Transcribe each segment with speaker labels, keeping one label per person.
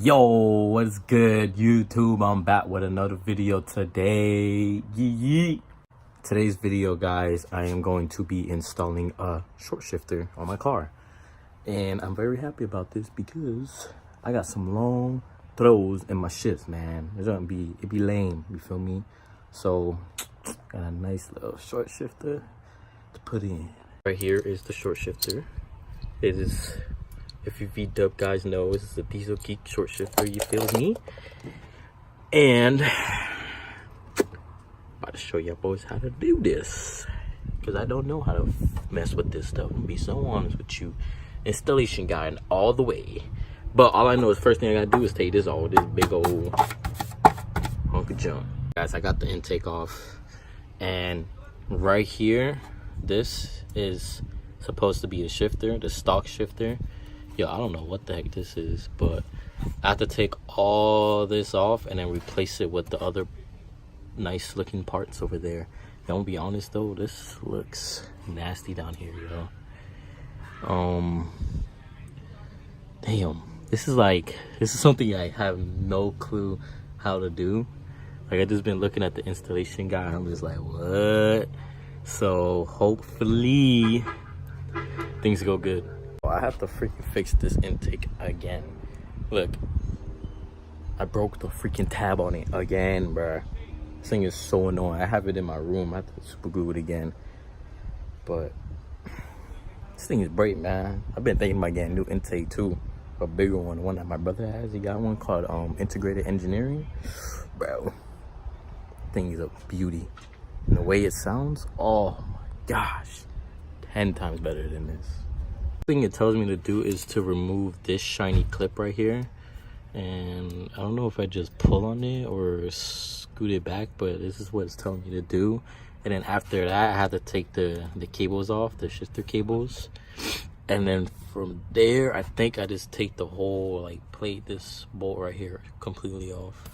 Speaker 1: Yo, what's good, YouTube? I'm back with another video today. Today's video, guys, I am going to be installing a short shifter on my car. And I'm very happy about this because I got some long throws in my shifts, man. It'd be lame, you feel me? So, got a nice little short shifter to put in. Right here is the short shifter. It is, if you V-dub guys know, this is a Diesel Geek short shifter, you feel me? And about to show you boys how to do this, because I don't know how to mess with this stuff. I'm gonna be so honest with you. Installation guide all the way. But all I know is first thing I gotta do is take this off, this big old hunk of junk. Guys, I got the intake off, and right here, this is supposed to be a shifter, the stock shifter. Yo, I don't know what the heck this is, but I have to take all this off and then replace it with the other nice looking parts over there. I'm gonna be honest though, this looks nasty down here, yo. Damn, this is something I have no clue how to do. Like, I just been looking at the installation guide, I'm just like, what? So hopefully things go good. I have to freaking fix this intake again. Look, I broke the freaking tab on it again, bruh. This thing is so annoying. I have it in my room. I have to super glue it again. But this thing is great, man. I've been thinking about getting a new intake too, a bigger one. The one that my brother has. He got one called Integrated Engineering. Bro, thing is a beauty. And the way it sounds, oh my gosh, 10 times better than this. Thing it tells me to do is to remove this shiny clip right here, and I don't know if I just pull on it or scoot it back, but this is what it's telling me to do. And then after that, I have to take the cables off, the shifter cables, and then from there I think I just take the whole plate, this bolt right here, completely off.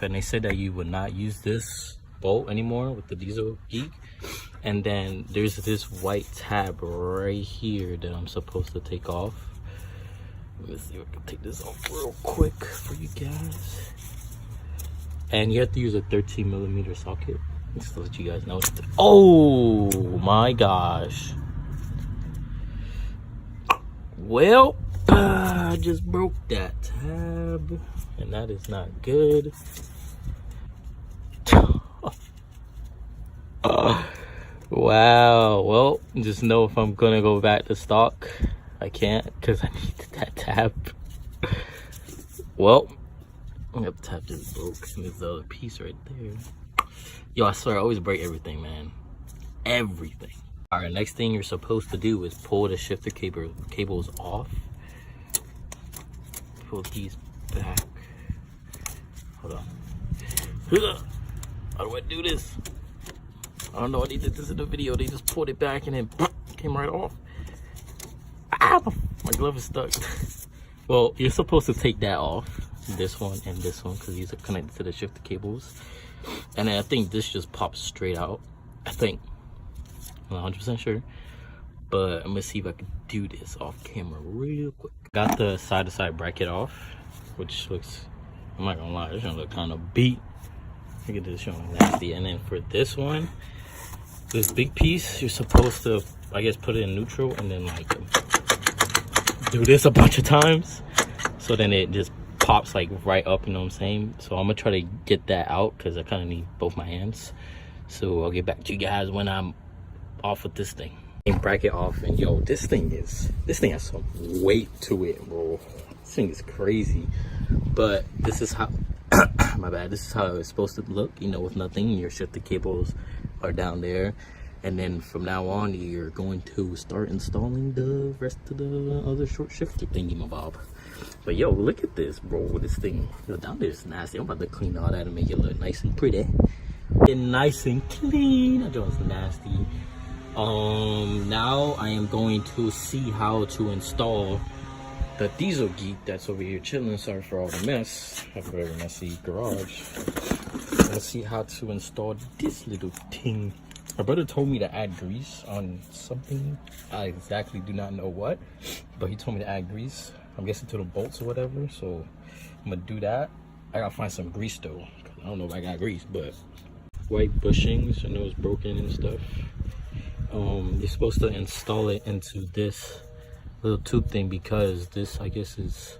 Speaker 1: And they said that you would not use this bolt anymore with the Diesel Geek. And then there's this white tab right here that I'm supposed to take off. Let's see if I can take this off real quick for you guys. And you have to use a 13mm socket, just to let you guys know. Oh my gosh. Well, I just broke that tab, and that is not good. Wow, well, just know if I'm gonna go back to stock, I can't, because I need that tab. Well, that tab just broke, and there's the other piece right there. Yo, I swear I always break everything, man. Everything. All right, next thing you're supposed to do is pull the shifter cables off. Pull these back. Hold on. How do I do this? I don't know, I did this in the video. They just pulled it back and then came right off. Ah, my glove is stuck. Well, you're supposed to take that off, this one and this one, because these are connected to the shifter cables. And then I think this just pops straight out. I think. I'm not 100% sure. But I'm gonna see if I can do this off camera real quick. Got the side-to-side bracket off, which looks, I'm not gonna lie, this one look kind of beat. Look at this, showing nasty. And then for this one, this big piece, you're supposed to, I guess, put it in neutral and then do this a bunch of times, so then it just pops right up, you know what I'm saying? So I'm gonna try to get that out because I kind of need both my hands. So I'll get back to you guys when I'm off with this thing. Bracket off, and yo, this thing has some weight to it, bro. This thing is crazy. But this is how my bad, this is how it's supposed to look, you know, with nothing. Your shifter cables are down there, and then from now on you're going to start installing the rest of the other short shifter thingy mabob. But yo, look at this, bro. This thing, yo, down there is nasty. I'm about to clean all that and make it look nice and pretty and nice and clean. That joint's nasty. Now I am going to see how to install the Diesel Geek that's over here chilling. Sorry for all the mess. I have a very messy garage. Let's see how to install this little thing. My brother told me to add grease on something. I exactly do not know what, but he told me to add grease. I'm guessing to the bolts or whatever. So I'm gonna do that. I gotta find some grease though. I don't know if I got grease, but white bushings, I know it's broken and stuff. You're supposed to install it into this little tube thing because this, I guess, is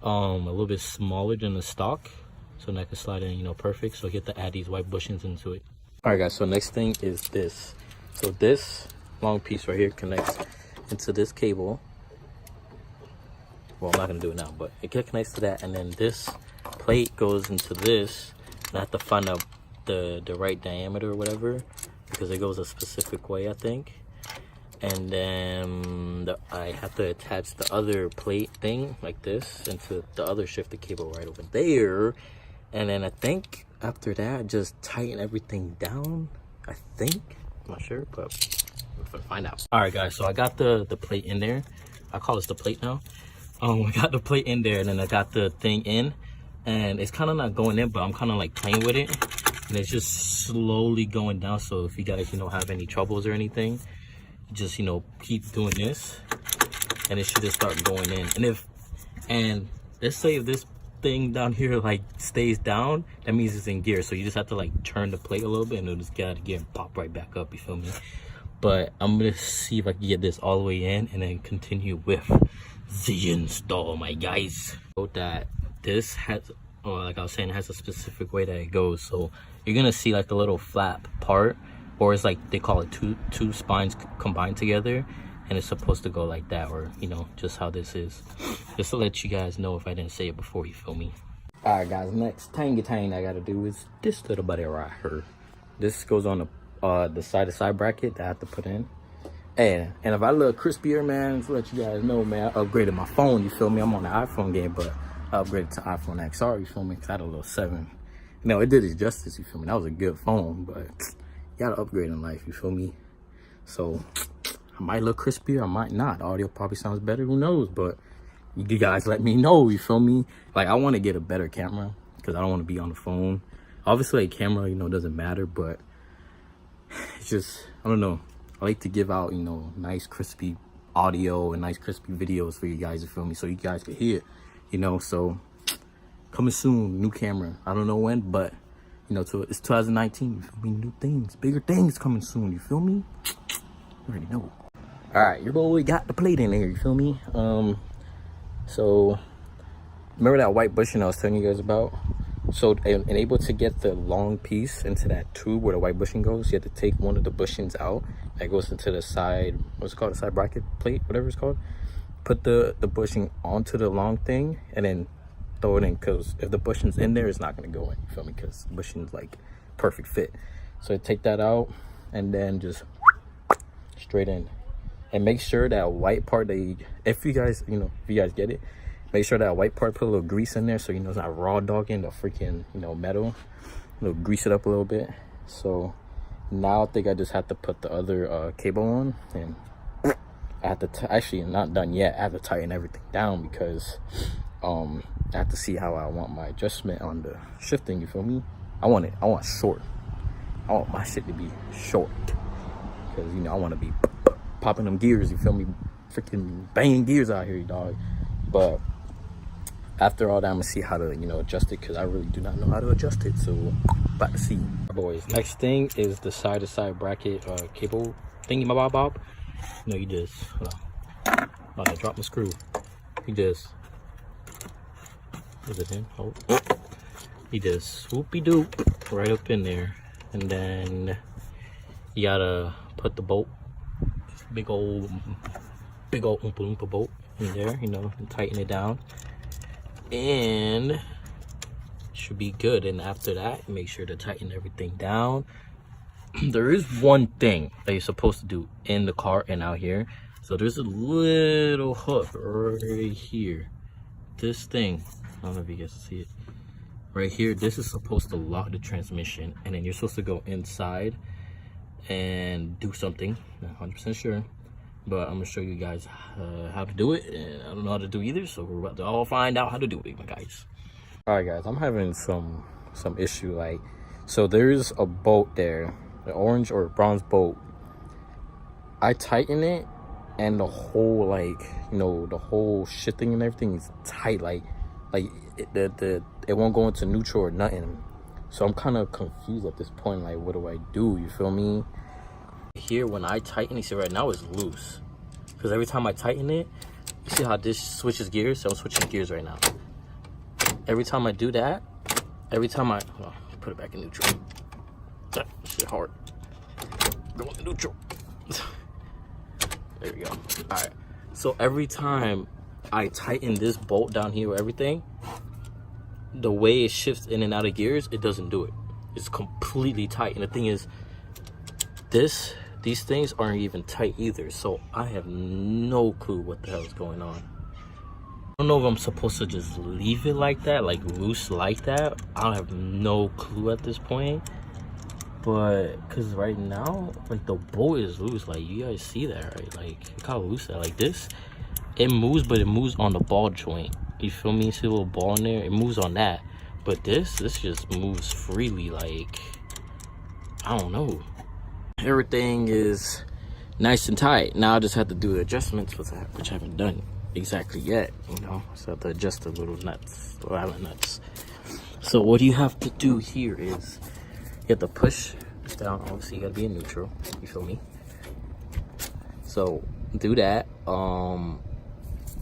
Speaker 1: a little bit smaller than the stock, so now I can slide in, you know, perfect. So I get to add these white bushings into it. All right, guys. So next thing is this. So this long piece right here connects into this cable. Well, I'm not gonna do it now, but it connects to that, and then this plate goes into this. And I have to find out the right diameter or whatever, because it goes a specific way, I think. And then I have to attach the other plate thing like this into the other shifter cable right over there. And then I think after that, just tighten everything down, I think. I'm not sure, but we'll find out. All right, guys, so I got the plate in there. I call this the plate now. I got the plate in there, and then I got the thing in, and it's kind of not going in, but I'm kind of like playing with it, and it's just slowly going down. So if you guys, you know, have any troubles or anything, just, you know, keep doing this, and it should just start going in. And let's say if this thing down here like stays down, that means it's in gear. So you just have to like turn the plate a little bit, and it'll just get out of gear and pop right back up. You feel me? But I'm gonna see if I can get this all the way in, and then continue with the install, my guys. So that this has, or like I was saying, it has a specific way that it goes. So you're gonna see like the little flap part, or it's like they call it two spines combined together, and it's supposed to go like that, or, you know, just how this is, just to let you guys know if I didn't say it before. You feel me? All right, guys, next thing I gotta do is this little buddy right here. This goes on the side-to-side bracket that I have to put in. And if I look crispier, man, to let you guys know, man, I upgraded my phone. You feel me? I'm on the iPhone game, but I upgraded to iPhone XR. You feel me? 'Cause I had a little 7. You know, it did its justice. You feel me? That was a good phone, but you gotta upgrade in life. You feel me? So I might look crispier, I might not. Audio probably sounds better. Who knows? But you guys let me know. You feel me? Like, I want to get a better camera because I don't want to be on the phone. Obviously, a camera, you know, doesn't matter, but it's just, I don't know. I like to give out, you know, nice crispy audio and nice crispy videos for you guys, you feel me, so you guys can hear, you know. So coming soon, new camera. I don't know when, but, you know, it's 2019, you feel me? New things, bigger things coming soon, you feel me? You already know. All right, your boy got the plate in there, you feel me? So remember that white bushing I was telling you guys about? So, and able to get the long piece into that tube where the white bushing goes, you have to take one of the bushings out that goes into the side, what's it called, the side bracket plate, whatever it's called. Put the bushing onto the long thing and then throw it in, because if the bushing's in there, it's not going to go in, you feel me? Because the bushing's like perfect fit. So take that out and then just straight in, and make sure that white part that you, if you guys get it, make sure that white part, put a little grease in there so, you know, it's not raw dogging the freaking, you know, metal. Grease it up a little bit. So now I think I just have to put the other cable on, and I have to actually, not done yet. I have to tighten everything down because I have to see how I want my adjustment on the shifting. You feel me? I want short. I want my shit to be short because, you know, I want to be popping them gears. You feel me? Freaking banging gears out here, dog. But after all that, I'm gonna see how to, you know, adjust it, because I really do not know how to adjust it. So about to see, boys. Next thing is the side-to-side bracket cable thingy bob. No, you just, hold on. Oh, I dropped my screw. You just, is it in? Oh, you just swoopy-doop right up in there, and then you gotta put the bolt, big old Oompa Loompa bolt in there, you know, and tighten it down, and it should be good. And after that, make sure to tighten everything down. There is one thing that you're supposed to do in the car and out here. So there's a little hook right here. This thing, I don't know if you guys can see it right here. This is supposed to lock the transmission, and then you're supposed to go inside and do something. Not 100% sure, but I'm gonna show you guys how to do it, and I don't know how to do either, so we're about to all find out how to do it, my guys. All right, guys, I'm having some issue. Like, so there's a bolt there, the orange or bronze bolt. I tighten it, and the whole, like, you know, the whole shifting and everything is tight. Like it won't go into neutral or nothing. So I'm kind of confused at this point. Like, what do I do? You feel me? Here, when I tighten, you see right now it's loose, because every time I tighten it, you see how this switches gears? So I'm switching gears right now. Every time I do that, every time I put it back in neutral. That shit hard. Go into neutral. There we go. All right. So every time I tighten this bolt down here with everything, the way it shifts in and out of gears, it doesn't do it. It's completely tight. And the thing is, these things aren't even tight either. So I have no clue what the hell is going on. I don't know if I'm supposed to just leave it like that, like loose like that. I have no clue at this point. But because right now, like, the bolt is loose. Like, you guys see that, right? Like, look how loose that. Like, this, it moves, but it moves on the ball joint. You feel me? See a little ball in there? It moves on that. But this just moves freely. Like, I don't know. Everything is nice and tight. Now I just have to do the adjustments, which I haven't done exactly yet. You know, so I have to adjust the little nuts, the Allen nuts. So what you have to do here is you have to push down. Obviously, you gotta be in neutral. You feel me? So do that.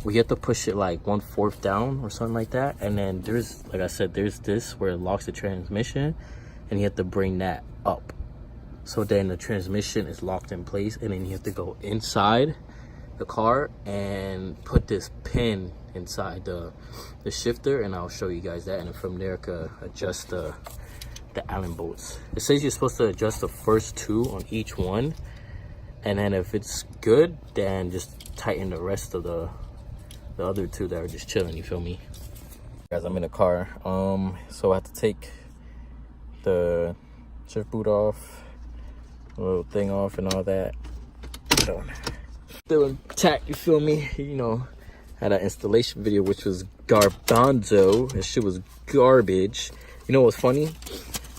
Speaker 1: We have to push it like 1/4 down or something like that. And then there's, like I said, there's this where it locks the transmission, and you have to bring that up. So then the transmission is locked in place, and then you have to go inside the car and put this pin inside the shifter, and I'll show you guys that. And then from there, I could adjust the Allen bolts. It says you're supposed to adjust the first 2 on each one, and then if it's good, then just tighten the rest of the other 2 that are just chilling. You feel me? Guys, I'm in the car. So I have to take the shift boot off, the little thing off, and all that. Still intact. You feel me? You know, had an installation video which was garbanzo. That shit was garbage. You know what's funny?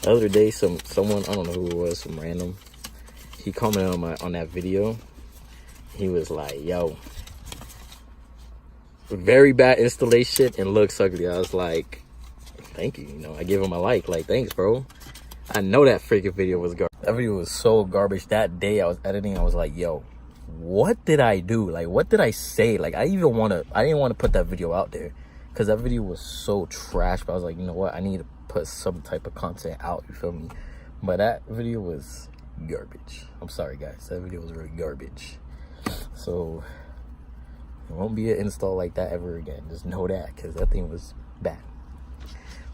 Speaker 1: The other day, someone, I don't know who it was, some random, he commented on that video. He was like, "Yo, very bad installation and looks ugly." I was like, "Thank you." You know, I gave him a like, thanks, bro. I know that freaking video was garbage. That video was so garbage. That day I was editing, I was like, "Yo, what did I do? Like, what did I say?" Like, I didn't want to put that video out there because that video was so trash. But I was like, you know what? I need to put some type of content out. You feel me? But that video was garbage. I'm sorry, guys. That video was really garbage. So it won't be an install like that ever again. Just know that, because that thing was bad.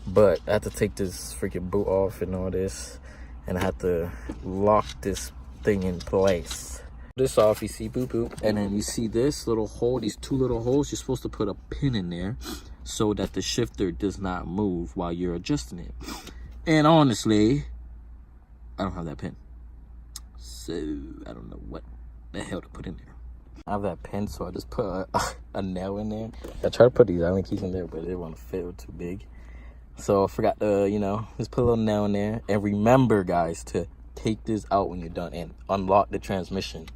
Speaker 1: But I had to take this freaking boot off and all this, and I had to lock this thing in place. This off, you see, boop boop, and then you see this little hole, these 2 little holes. You're supposed to put a pin in there so that the shifter does not move while you're adjusting it. And honestly, I don't have that pin, so I don't know what the hell to put in there. I have that pin, so I just put a nail in there. I tried to put these Allen keys in there, but it won't fit. It was too big. So I forgot to, you know, just put a little nail in there. And remember, guys, to take this out when you're done and unlock the transmission,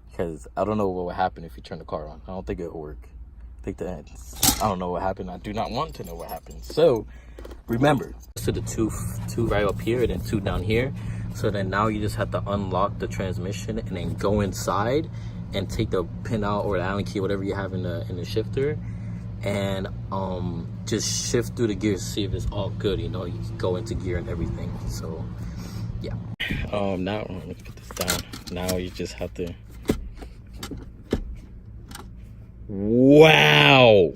Speaker 1: because I don't know what would happen if you turn the car on. I don't think it will work. I don't know what happened. I do not want to know what happened. So remember, to the two right up here and then 2 down here. So then now you just have to unlock the transmission and then go inside and take the pin out, or the Allen key, whatever you have in the shifter, and just shift through the gears to see if it's all good. You know, you go into gear and everything. So yeah. Now let's put this down. Now you just have to. Wow.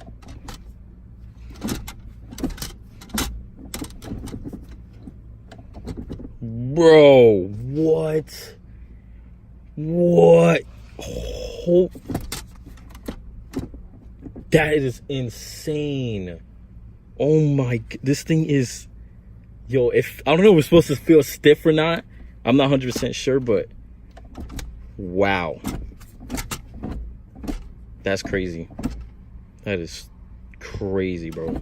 Speaker 1: Bro, what? Oh, that is insane. Oh my, this thing is, yo, if I don't know if it's supposed to feel stiff or not. I'm not 100% sure, but wow. That's crazy. That is crazy, bro.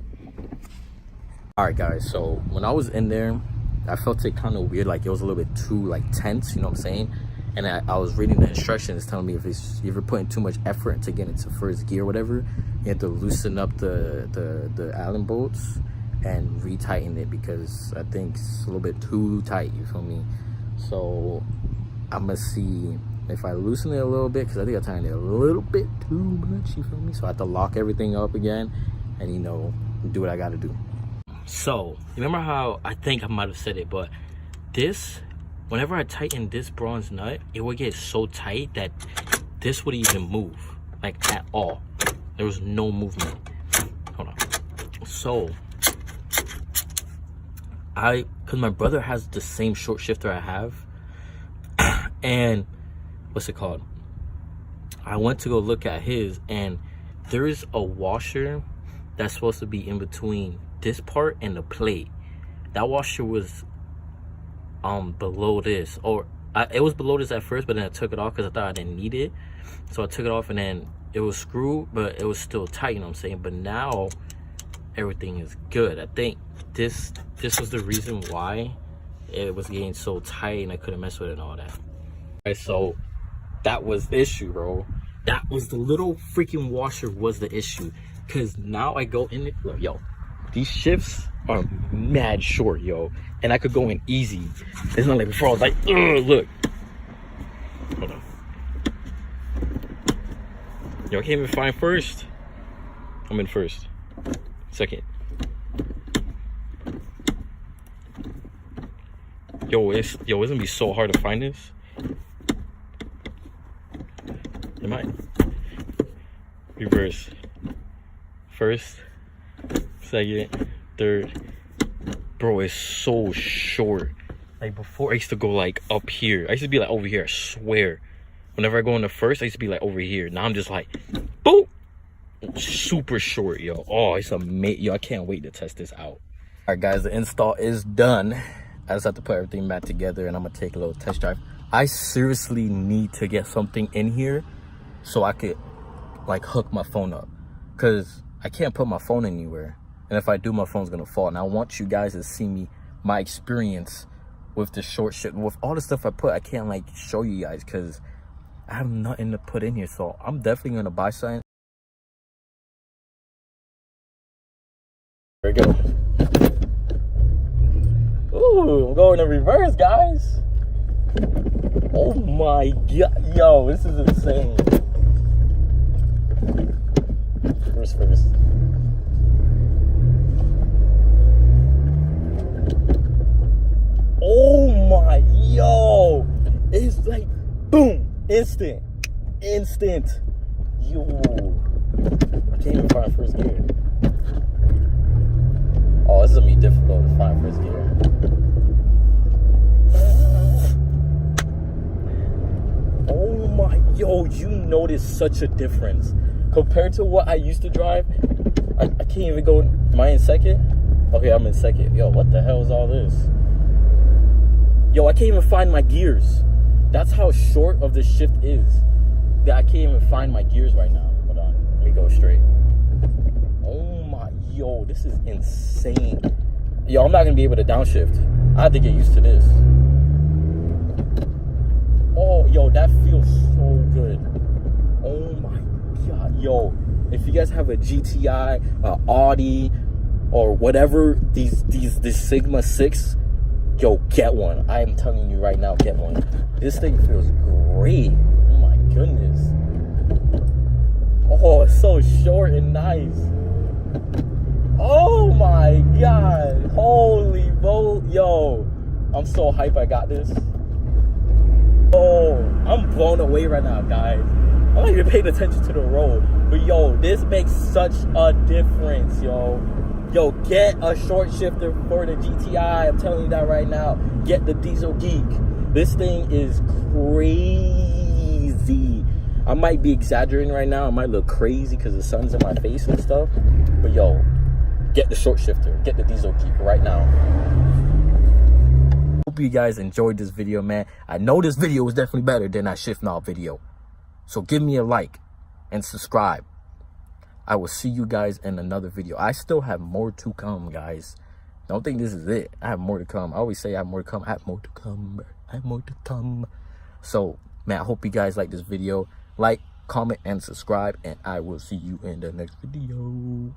Speaker 1: All right, guys, so when I was in there, I felt it kind of weird, like it was a little bit too like tense, you know what I'm saying? and I was reading the instructions telling me if you're putting too much effort into getting into first gear or whatever, you have to loosen up the Allen bolts and retighten it, because I think it's a little bit too tight, you feel me? So I'm gonna see if I loosen it a little bit, because I think I tightened it a little bit too much, you feel me? So I have to lock everything up again and, you know, do what I gotta do. So remember how I think I might have said it, but this, whenever I tighten this bronze nut, it would get so tight that this would even move, like, at all. There was no movement. Hold on. So because my brother has the same short shifter I have, and what's it called, I went to go look at his, and there is a washer that's supposed to be in between this part and the plate. That washer was below this, or it was below this at first, but then I took it off because I thought I didn't need it. So I took it off, and then it was screwed, but it was still tight, you know what I'm saying? But now everything is good. I think this was the reason why it was getting so tight and I couldn't mess with it and all that. Right, so that was the issue, bro. That was the little freaking washer was the issue, because now I go in it. Look, yo, these shifts are mad short, yo, and I could go in easy. It's not like before I was like, ugh, look. Hold on. Yo, I can't even find first. I'm in first. Second. Yo, it's gonna be so hard to find this. Am I? Reverse. First, second, third. Bro, it's so short. Like before, I used to go like up here. I used to be like over here, I swear. Whenever I go in the first, I used to be like over here. Now I'm just like, boop. Super short, yo. Oh, it's amazing. Yo, I can't wait to test this out. All right, guys, the install is done. I just have to put everything back together, and I'm gonna take a little test drive. I seriously need to get something in here so I could like hook my phone up, because I can't put my phone anywhere, and if I do, my phone's gonna fall. And I want you guys to see me, my experience with the short shit, with all the stuff I put. I can't like show you guys because I have nothing to put in here. So I'm definitely gonna buy something. There we go. Ooh, I'm going in reverse, guys. Oh my god, yo, this is insane. First. Oh my, yo, it's like boom, instant. Yo, I can't even find first gear. Oh, this is gonna be difficult to find first gear. Oh my, yo, you notice such a difference compared to what I used to drive. I can't even go. Am I in second? Okay, I'm in second. Yo, what the hell is all this? Yo, I can't even find my gears. That's how short of the shift is, that I can't even find my gears right now. Hold on, let me go straight. Oh my, yo, this is insane. Yo, I'm not gonna be able to downshift. I have to get used to this. Oh, yo, that feels so good. Oh my god, yo, if you guys have a GTI, Audi, or whatever, this Sigma 6, yo, get one. I am telling you right now, get one. This thing feels great. Oh my goodness. Oh, it's so short and nice. Oh my god. Holy moly. Yo, I'm so hype I got this. Oh, I'm blown away right now, guys. I'm not even paying attention to the road. But yo, this makes such a difference, yo. Yo, get a short shifter for the GTI. I'm telling you that right now. Get the Diesel Geek. This thing is crazy. I might be exaggerating right now. I might look crazy because the sun's in my face and stuff. But yo, get the short shifter. Get the Diesel Geek right now. Hope you guys enjoyed this video, man. I know this video was definitely better than that shift knob video. So give me a like and subscribe. I will see you guys in another video. I still have more to come, guys. Don't think this is it. I have more to come. I always say I have more to come. I have more to come. I have more to come. So Man, I hope you guys like this video. Like, comment, and subscribe, and I will see you in the next video.